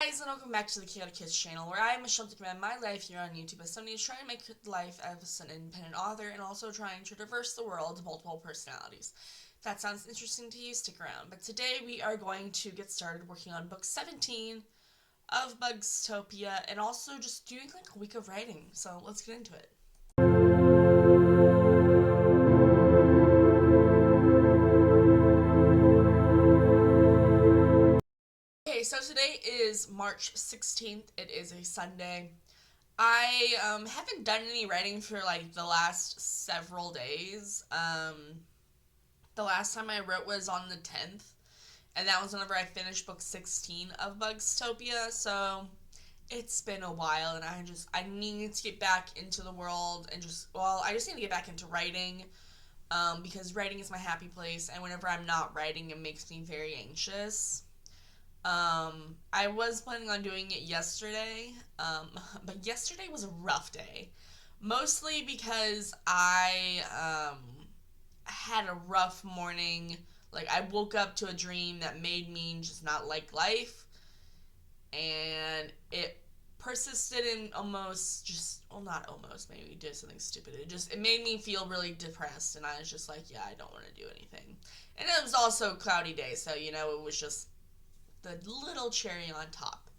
Guys, and welcome back to the Chaotic Kids channel, where I am Michelle document my life here on YouTube as somebody who's trying to make life as an independent author and also trying to traverse the world of multiple personalities. If that sounds interesting to you, stick around. But today we are going to get started working on book 17 of Bugstopia and also just doing like a week of writing. So let's get into it. Okay, so today is March 16th. It is a Sunday. I haven't done any writing for like the last several days. The last time I wrote was on the 10th, and that was whenever I finished book 16 of Bugstopia. So it's been a while, and I need to get back into the world and I just need to get back into writing. Because writing is my happy place, and whenever I'm not writing, it makes me very anxious. I was planning on doing it yesterday, but yesterday was a rough day. Mostly because I had a rough morning. Like, I woke up to a dream that made me just not like life, and it persisted in almost just, well, not almost, maybe we did something stupid. It made me feel really depressed, and I was just like, yeah, I don't want to do anything. And it was also a cloudy day, so, it was just the little cherry on top.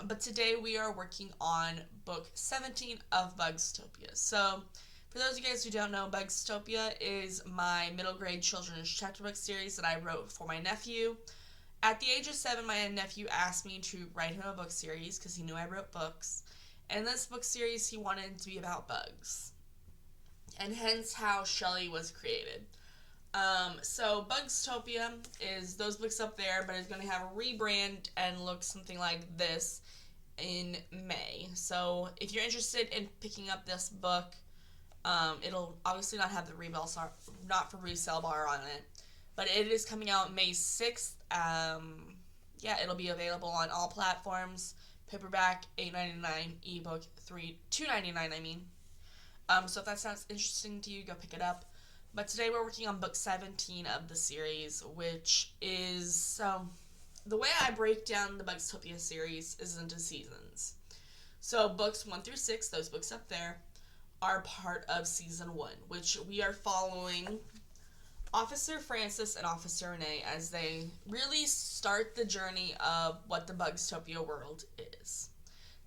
But today we are working on book 17 of Bugstopia. So, for those of you guys who don't know, Bugstopia is my middle grade children's chapter book series that I wrote for my nephew. At the age of 7, my nephew asked me to write him a book series because he knew I wrote books. And this book series he wanted to be about bugs. And hence how Shelley was created. So Bugstopia is those books up there, but it's going to have a rebrand and look something like this in May. So if you're interested in picking up this book, it'll obviously not have the not for resale bar on it, but it is coming out May 6th. It'll be available on all platforms. Paperback $8.99, ebook $2.99. I mean, so if that sounds interesting to you, go pick it up. But today we're working on book 17 of the series, which is, the way I break down the Bugstopia series is into seasons. So books 1 through 6, those books up there, are part of season 1, which we are following Officer Francis and Officer Renee as they really start the journey of what the Bugstopia world is.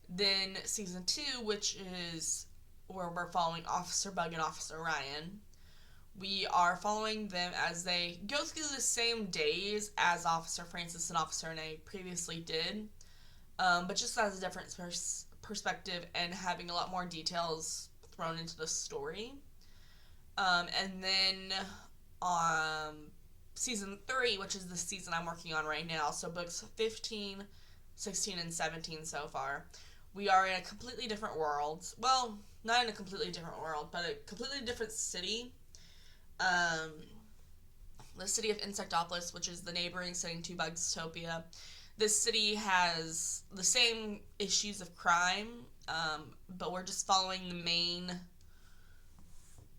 Then season 2, which is where we're following Officer Bug and Officer Ryan, we are following them as they go through the same days as Officer Francis and Officer Renee previously did, but just as a different perspective and having a lot more details thrown into the story. And then season 3, which is the season I'm working on right now, so books 15, 16, and 17 so far, we are in a completely different world. Well, not in a completely different world, but a completely different city. The city of Insectopolis, which is the neighboring city to Bugstopia. This city has the same issues of crime, but we're just following the main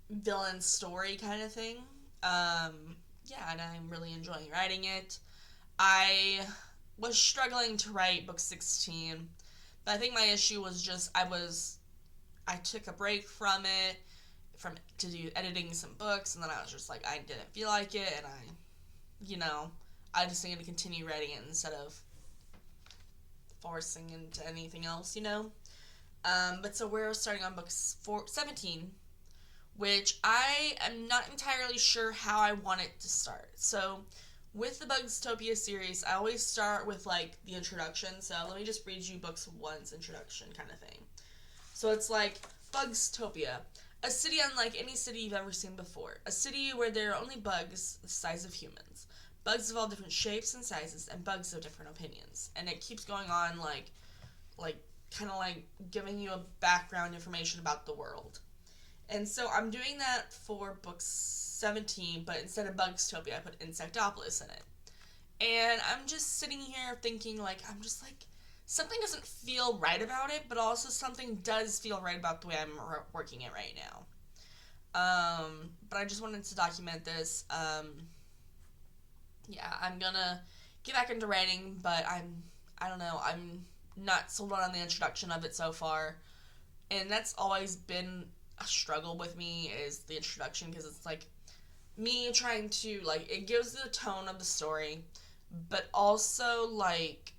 villain story kind of thing. And I'm really enjoying writing it. I was struggling to write book 16, but I think my issue was just I took a break from it to do editing some books, and then I was just like, I didn't feel like it, and I just needed to continue writing it instead of forcing into anything else. But so we're starting on book 17, which I am not entirely sure how I want it to start. So with the Bugstopia series, I always start with like the introduction. So let me just read you books 1's introduction kind of thing. So it's like Bugstopia, a city unlike any city you've ever seen before. A city where there are only bugs the size of humans. Bugs of all different shapes and sizes, and bugs of different opinions. And it keeps going on kind of like giving you a background information about the world. And so I'm doing that for book 17, but instead of Bugstopia, I put Insectopolis in it. And I'm just sitting here thinking, something doesn't feel right about it, but also something does feel right about the way I'm working it right now. But I just wanted to document this. I'm gonna get back into writing, but I don't know, I'm not sold on the introduction of it so far. And that's always been a struggle with me, is the introduction, because it's like me trying to, like, it gives the tone of the story, but also, like,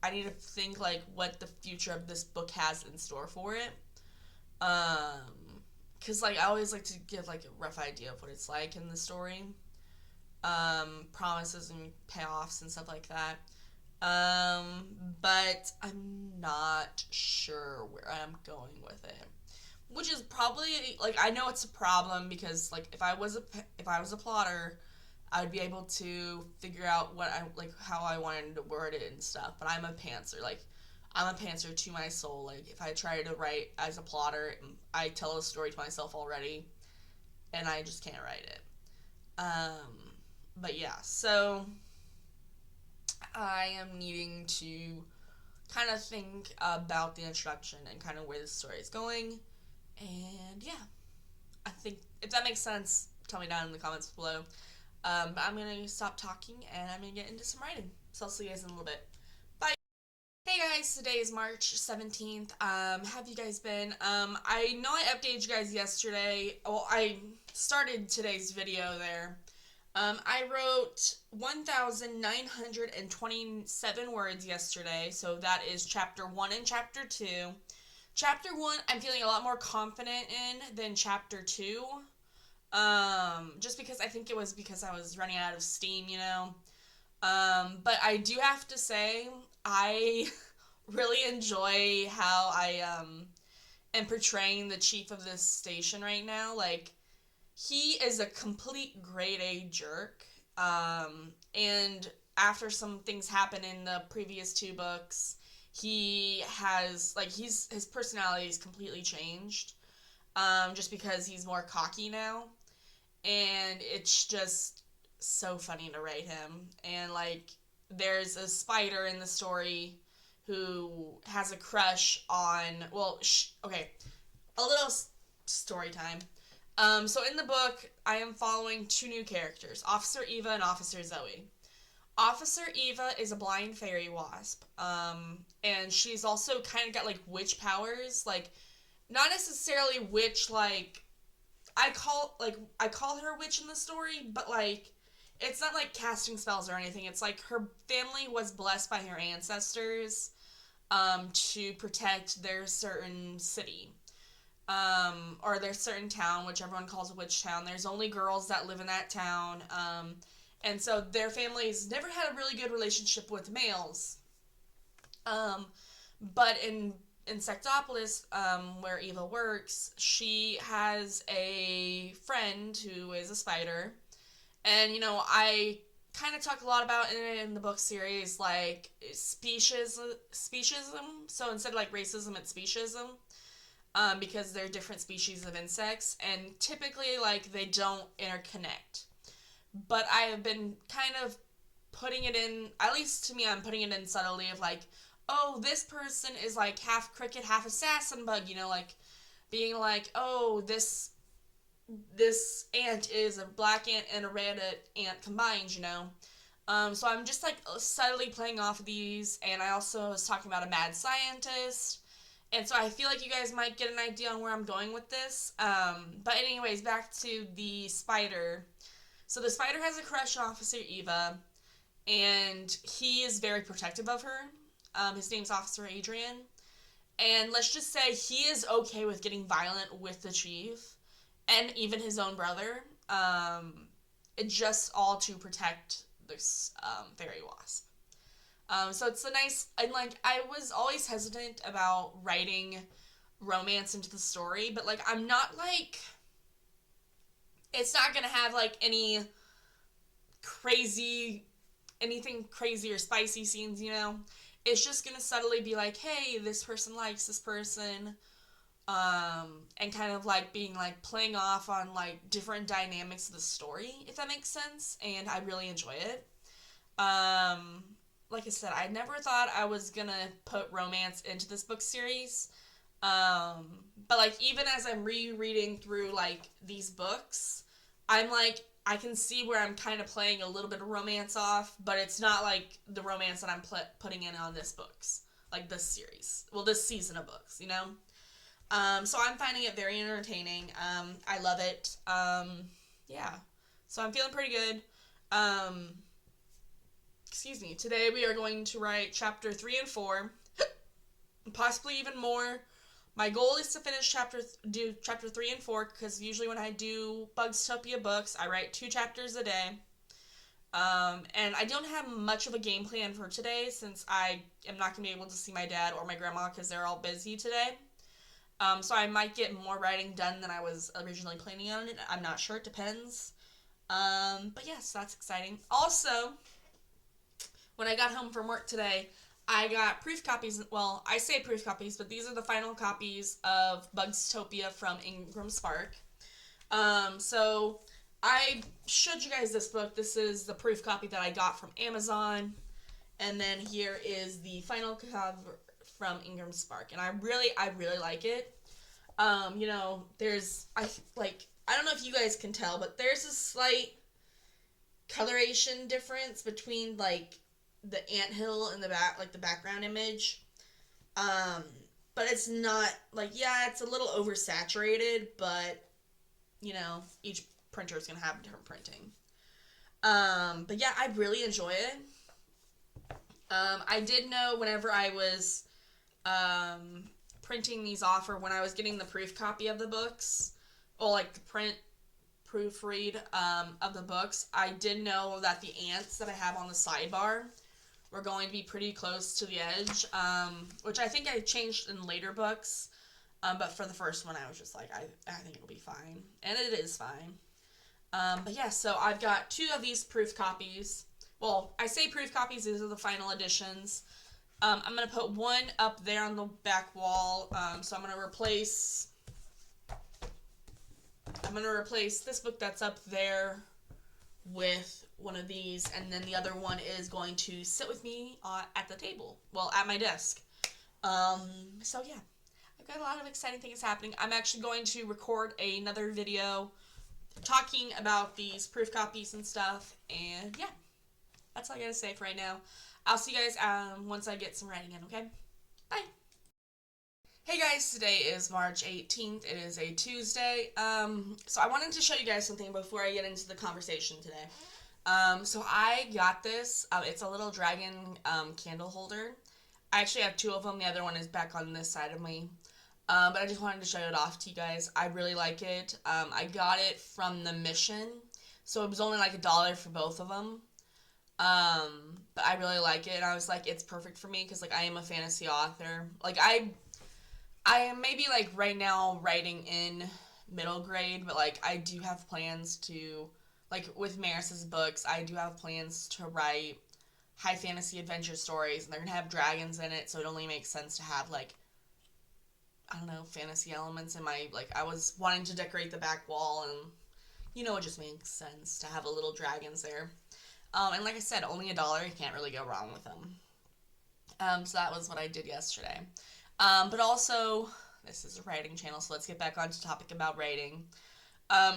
I need to think, like, what the future of this book has in store for it. Because, like, I always like to give, like, a rough idea of what it's like in the story. Promises and payoffs and stuff like that. But I'm not sure where I'm going with it. Which is probably, like, I know it's a problem because, like, if I was a plotter, I would be able to figure out what I like, how I wanted to word it and stuff. But I'm a pantser. Like, I'm a pantser to my soul. Like, if I try to write as a plotter, I tell a story to myself already, and I just can't write it. But yeah, so I am needing to kind of think about the introduction and kind of where the story is going. And yeah, I think if that makes sense, tell me down in the comments below. But I'm going to stop talking and I'm going to get into some writing. So I'll see you guys in a little bit. Bye! Hey guys, today is March 17th. Have you guys been? I know I updated you guys yesterday. Well, I started today's video there. I wrote 1,927 words yesterday, so that is chapter 1 and chapter 2. Chapter 1, I'm feeling a lot more confident in than chapter 2. Just because I think it was because I was running out of steam, you know. But I do have to say, I really enjoy how I am portraying the chief of this station right now. Like, he is a complete grade A jerk. And after some things happen in the previous 2 books, he has, like, his personality is completely changed. Just because he's more cocky now. And it's just so funny to write him. And, like, there's a spider in the story who has a crush on, well, okay, a little story time. So in the book, I am following 2 new characters, Officer Eva and Officer Zoe. Officer Eva is a blind fairy wasp, and she's also kind of got, like, witch powers, like, not necessarily witch, like, I call her witch in the story, but, like, it's not like casting spells or anything. It's like her family was blessed by her ancestors, to protect their certain city. Or their certain town, which everyone calls a witch town. There's only girls that live in that town. And so their families never had a really good relationship with males. But in Insectopolis, where Eva works, she has a friend who is a spider. And, you know, I kind of talk a lot about it in the book series, like, speciesism. So instead of, like, racism, it's speciesism. Because they're different species of insects, and typically, like, they don't interconnect. But I have been kind of putting it in, at least to me, I'm putting it in subtly of, like, oh, this person is, like, half cricket, half assassin bug, you know, like, being like, oh, this ant is a black ant and a red ant combined, you know. So I'm just, like, subtly playing off of these, and I also was talking about a mad scientist. And so I feel like you guys might get an idea on where I'm going with this. But anyways, back to the spider. So the spider has a crush on Officer Eva, and he is very protective of her. His name's Officer Adrian. And let's just say he is okay with getting violent with the chief, and even his own brother. Just all to protect this fairy wasp. So it's a nice, and, like, I was always hesitant about writing romance into the story, but, like, I'm not, like, it's not gonna have, like, anything crazy or spicy scenes, you know? It's just gonna subtly be like, hey, this person likes this person, and kind of, like, being, like, playing off on, like, different dynamics of the story, if that makes sense, and I really enjoy it. Like I said, I never thought I was gonna put romance into this book series. But, like, even as I'm rereading through, like, these books, I'm, like, I can see where I'm kind of playing a little bit of romance off, but it's not like the romance that I'm putting in on this books, like this series. Well, this season of books, you know? So I'm finding it very entertaining. I love it. Yeah. So I'm feeling pretty good. Um, excuse me. Today we are going to write chapter 3 and 4, possibly even more. My goal is to finish do chapter 3 and 4, because usually when I do Bugstopia books, I write 2 chapters a day. And I don't have much of a game plan for today, since I am not going to be able to see my dad or my grandma because they're all busy today. So I might get more writing done than I was originally planning on it. I'm not sure. It depends. But yes, that's exciting. Also, when I got home from work today, I got proof copies. Well, I say proof copies, but these are the final copies of Bugstopia from Ingram Spark. So I showed you guys this book. This is the proof copy that I got from Amazon. And then here is the final cover from Ingram Spark. And I really like it. You know, I don't know if you guys can tell, but there's a slight coloration difference between, like, the anthill and the background image. But it's not, like, yeah, it's a little oversaturated, but, you know, each printer is going to have different printing. But yeah, I really enjoy it. I did know whenever I was printing these off, or when I was getting the proof copy of the books, or like the print proofread of the books, I did know that the ants that I have on the sidebar were going to be pretty close to the edge, which I think I changed in later books, but for the first one I was just like, I think it'll be fine, and it is fine. But yeah, so I've got 2 of these proof copies. Well, I say proof copies, these are the final editions. I'm going to put one up there on the back wall, so I'm going to replace this book that's up there with one of these, and then the other one is going to sit with me at the table, well, at my desk. So yeah, I've got a lot of exciting things happening. I'm actually going to record another video talking about these proof copies and stuff, and yeah, that's all I gotta say for right now. I'll see you guys once I get some writing in, okay? Bye! Hey guys, today is March 18th. It is a Tuesday. So I wanted to show you guys something before I get into the conversation today. So I got this. It's a little dragon candle holder. I actually have 2 of them. The other one is back on this side of me. But I just wanted to show it off to you guys. I really like it. I got it from the Mission, so it was only like $1 for both of them. But I really like it, and I was like, it's perfect for me, because, like, I am a fantasy author. Like, I am maybe, like, right now writing in middle grade, but, like, I do have plans to, like, with Maris's books, I do have plans to write high fantasy adventure stories, and they're gonna have dragons in it, so it only makes sense to have, like, I don't know, fantasy elements in my, like, I was wanting to decorate the back wall, and, you know, it just makes sense to have a little dragons there. And like I said, only $1, you can't really go wrong with them. So that was what I did yesterday. But also, this is a writing channel, so let's get back onto topic about writing.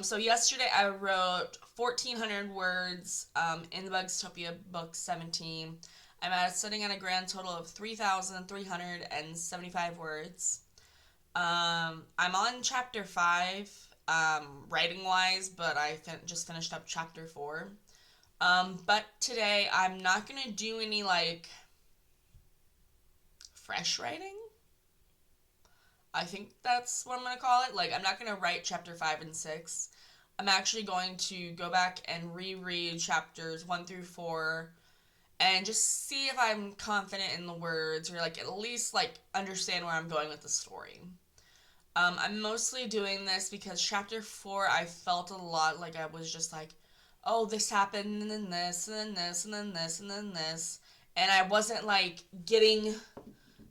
So yesterday I wrote 1,400 words in the Bugstopia book 17. I'm sitting at a grand total of 3,375 words. I'm on chapter 5, writing-wise, but I just finished up chapter 4. But today I'm not going to do any, like, fresh writing. I think that's what I'm going to call it. Like, I'm not going to write chapter 5 and 6. I'm actually going to go back and reread chapters 1 through 4 and just see if I'm confident in the words, or, like, at least, like, understand where I'm going with the story. I'm mostly doing this because chapter 4, I felt a lot like I was just like, oh, this happened, and then this, and then this, and then this, and then this. And I wasn't, like, getting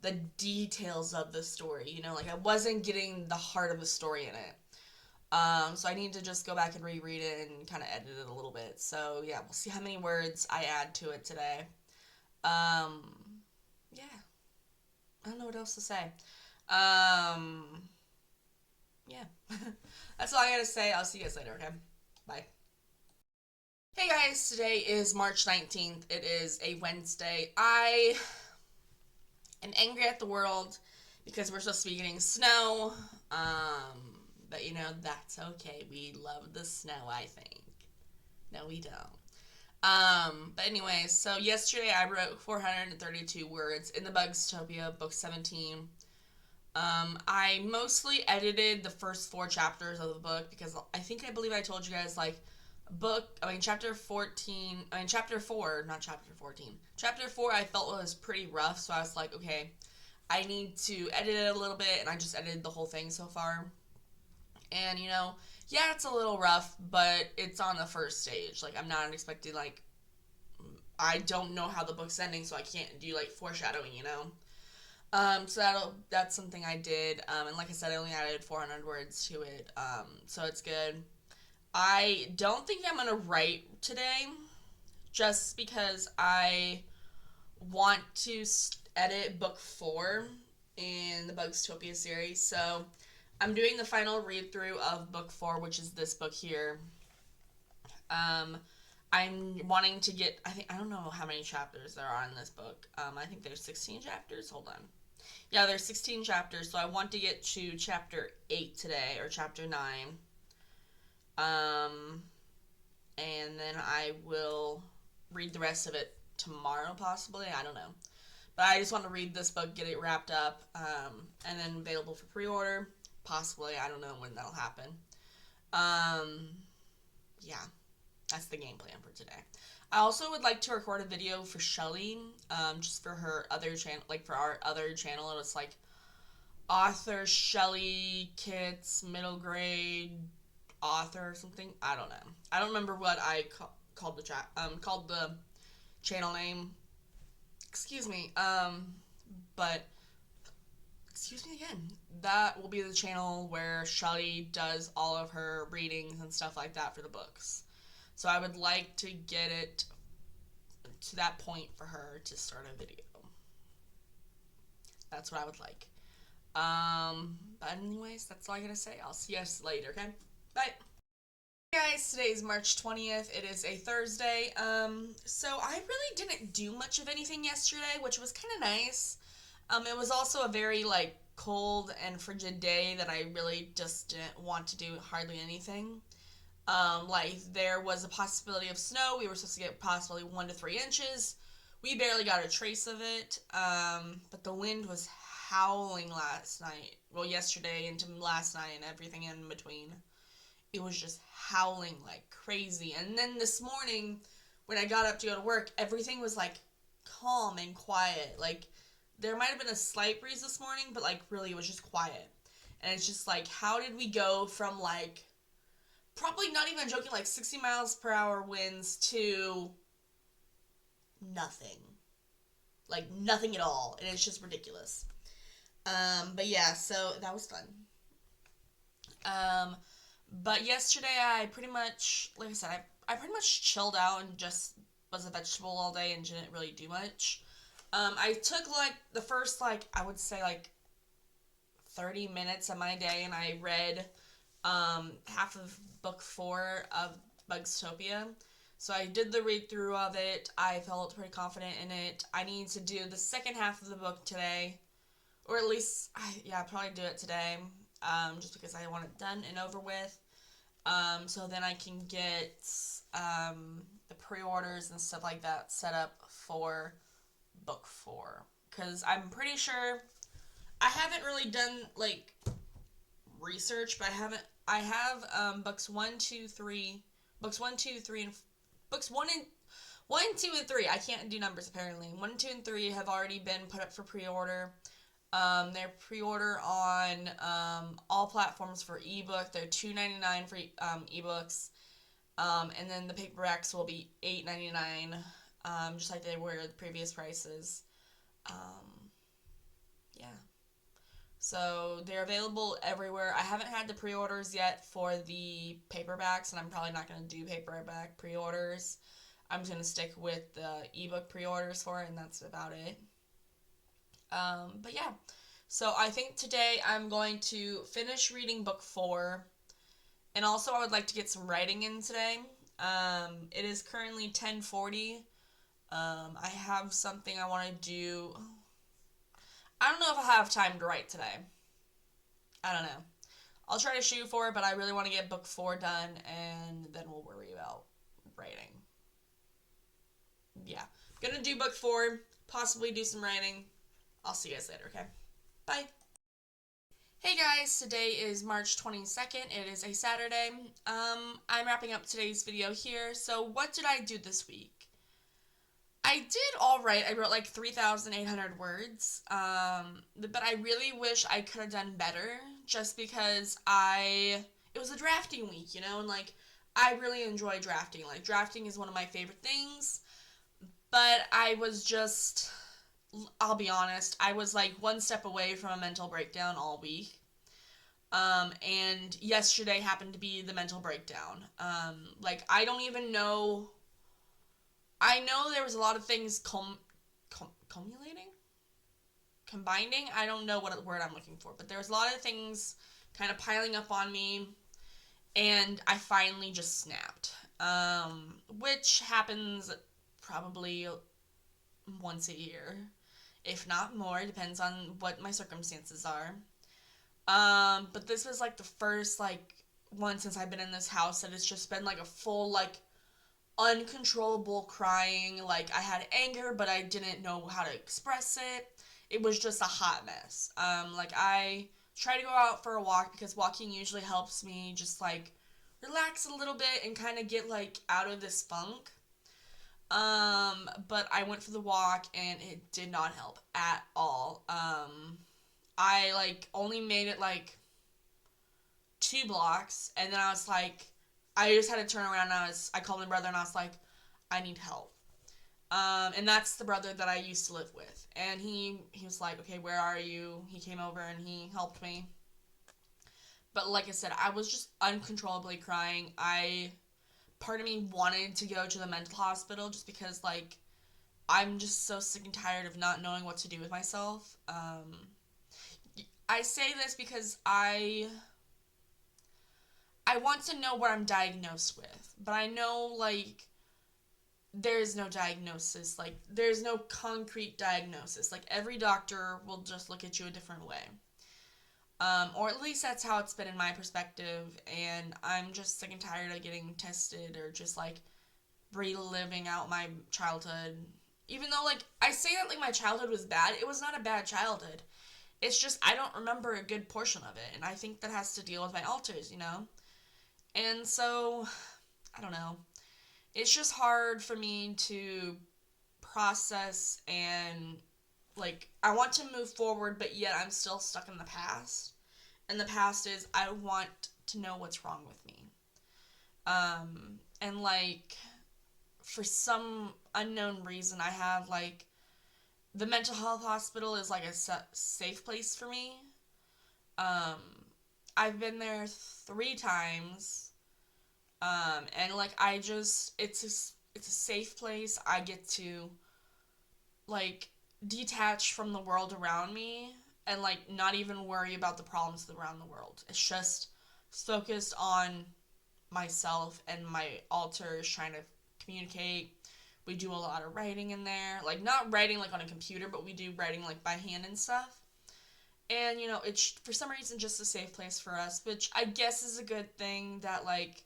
the details of the story, you know? Like, I wasn't getting the heart of the story in it. So I need to just go back and reread it and kind of edit it a little bit. So, yeah, we'll see how many words I add to it today. Yeah. I don't know what else to say. Yeah. That's all I gotta say. I'll see you guys later, okay? Bye. Hey guys, today is March 19th. It is a Wednesday. I am angry at the world because we're supposed to be getting snow. But that's okay. We love the snow, I think. No, we don't. But anyways, so yesterday I wrote 432 words in the Bugstopia, book 17. I mostly edited the first four chapters of the book because I believe I told you guys chapter 14, chapter 4, not chapter 14. Chapter 4 I felt was pretty rough, so I was like, okay, I need to edit it a little bit, and I just edited the whole thing so far. And, yeah, it's a little rough, but it's on the first stage. Like, I'm not expecting, I don't know how the book's ending, so I can't do, foreshadowing. So that's something I did, and like I said, I only added 400 words to it, so it's good. I don't think I'm gonna write today, just because I want to edit book 4 in the Bugstopia series. So I'm doing the final read through of book 4, which is this book here. I'm wanting to get, I don't know how many chapters there are in this book. I think there's 16 chapters. Hold on. Yeah, there's 16 chapters, so I want to get to chapter 8 today, or chapter 9. And then I will read the rest of it tomorrow, possibly. I don't know. But I just want to read this book, get it wrapped up, and then available for pre-order. Possibly. I don't know when that'll happen. Yeah. That's the game plan for today. I also would like to record a video for Shelly, just for her other channel, for our other channel. It's like author Shelly Kitz, middle grade author or something. I don't know. I don't remember what I called the channel name. Excuse me. But excuse me again. That will be the channel where Shelly does all of her readings and stuff like that for the books. So I would like to get it to that point for her to start a video. That's what I would like. But anyways, that's all I gotta say. I'll see you guys later, okay? Bye. Hey guys, today is March 20th. It is a Thursday. So I really didn't do much of anything yesterday, which was kind of nice. It was also a very, cold and frigid day that I really just didn't want to do hardly anything. There was a possibility of snow. We were supposed to get possibly 1 to 3 inches. We barely got a trace of it. But the wind was howling last night. Well, yesterday into last night and everything in between. It was just howling like crazy. And then this morning, when I got up to go to work, everything was calm and quiet. There might have been a slight breeze this morning, but really it was just quiet. And it's just how did we go from probably not even joking 60 miles per hour winds to nothing. Nothing at all. And it's just ridiculous. But yeah, so that was fun. But yesterday I pretty much, like I said, I pretty much chilled out and just was a vegetable all day and didn't really do much. I took the first I would say 30 minutes of my day, and I read half of book 4 of Bugstopia. So I did the read through of it. I felt pretty confident in it. I need to do the second half of the book today, or at least I'll probably do it today, just because I want it done and over with. So then I can get the pre-orders and stuff like that set up for book 4, because I'm pretty sure I haven't really done research, but I have books 1, 2, 3, books 1, 2, 3, and books 1, 2, and 3. I can't do numbers apparently. 1, 2, and 3 have already been put up for pre-order. They're pre-order on all platforms for ebook. They're $2.99 for ebooks, and then the paperbacks will be $8.99, just like they were the previous prices. Yeah. So they're available everywhere. I haven't had the pre-orders yet for the paperbacks, and I'm probably not going to do paperback pre-orders. I'm just going to stick with the ebook pre-orders for it, and that's about it. But yeah, so I think today I'm going to finish reading book 4, and also I would like to get some writing in today. It is currently 10:40. I have something I want to do. I don't know if I have time to write today. I don't know. I'll try to shoot for it, but I really want to get book 4 done, and then we'll worry about writing. Yeah. Gonna do book 4, possibly do some writing. I'll see you guys later, okay? Bye. Hey guys, today is March 22nd. It is a Saturday. I'm wrapping up today's video here. So what did I do this week? I did all right. I wrote like 3,800 words. But I really wish I could have done better just because it was a drafting week, and like I really enjoy drafting. Like drafting is one of my favorite things. But I'll be honest, I was like one step away from a mental breakdown all week. And yesterday happened to be the mental breakdown. Like I don't even know. I know there was a lot of things cumulating? Combining? I don't know what word I'm looking for, but there was a lot of things kind of piling up on me, and I finally just snapped. Which happens probably once a year, if not more, depends on what my circumstances are. But this was like the first like one since I've been in this house that it's just been like a full like uncontrollable crying. Like I had anger, but I didn't know how to express it. It was just a hot mess. Like I try to go out for a walk because walking usually helps me just like relax a little bit and kind of get like out of this funk. But I went for the walk and it did not help at all. I like only made it like 2 blocks, and then I was like, I just had to turn around, and I called my brother and I was like, I need help. And that's the brother that I used to live with. And he was like, okay, where are you? He came over and he helped me. But like I said, I was just uncontrollably crying. Part of me wanted to go to the mental hospital just because like I'm just so sick and tired of not knowing what to do with myself. I say this because I want to know what I'm diagnosed with, but I know like there's no diagnosis, like there's no concrete diagnosis. Like every doctor will just look at you a different way. Or at least that's how it's been in my perspective, and I'm just sick and tired of getting tested or just like reliving out my childhood. Even though like I say that like my childhood was bad, it was not a bad childhood. It's just I don't remember a good portion of it, and I think that has to deal with my alters. And so, I don't know. It's just hard for me to process and, like, I want to move forward, but yet I'm still stuck in the past. And the past is I want to know what's wrong with me. And, like, for some unknown reason, I have, like, the mental health hospital is, like, a safe place for me. Um, I've been there 3 times. And like it's a safe place. I get to like detach from the world around me and like not even worry about the problems around the world. It's just focused on myself and my alters trying to communicate. We do a lot of writing in there. Like not writing like on a computer, but we do writing like by hand and stuff. And it's for some reason just a safe place for us, which I guess is a good thing that like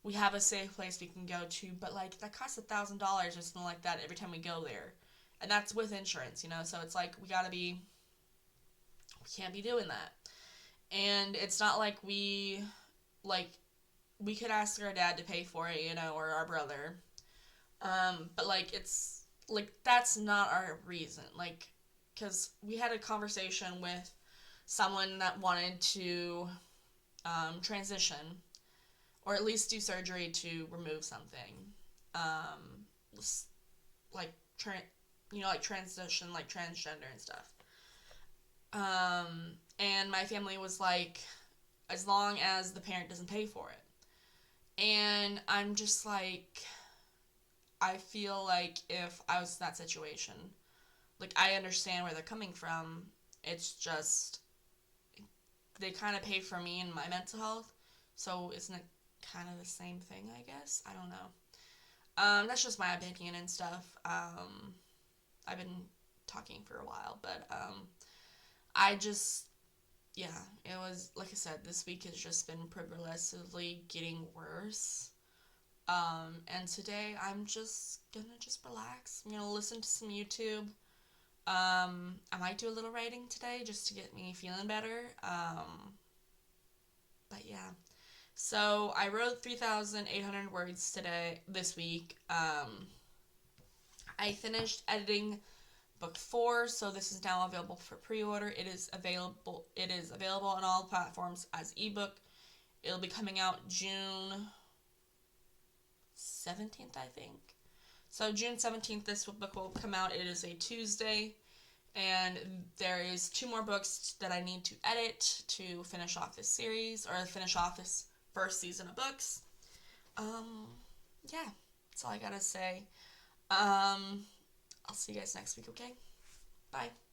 we have a safe place we can go to, but like that costs $1,000 or something like that every time we go there, and that's with insurance, so it's like we can't be doing that, and it's not like we could ask our dad to pay for it, or our brother, but like it's like that's not our reason, like because we had a conversation with someone that wanted to transition or at least do surgery to remove something, um, like like transition, like transgender and stuff. And my family was like, as long as the parent doesn't pay for it. And I'm just like, I feel like if I was in that situation, like I understand where they're coming from. It's just they kind of pay for me and my mental health, so isn't it kind of the same thing, I guess. I don't know. That's just my opinion and stuff. I've been talking for a while, but I just, yeah, it was, like I said, this week has just been progressively getting worse. And today I'm just gonna relax. I'm gonna listen to some YouTube. I might do a little writing today just to get me feeling better. But yeah. So I wrote 3,800 words this week. I finished editing book 4, so this is now available for pre-order. It is available on all platforms as ebook. It'll be coming out June 17th, I think. So June 17th, this book will come out. It is a Tuesday, and there is 2 more books that I need to edit to finish off this series, or finish off this first season of books. Yeah, that's all I gotta say. I'll see you guys next week, okay? Bye.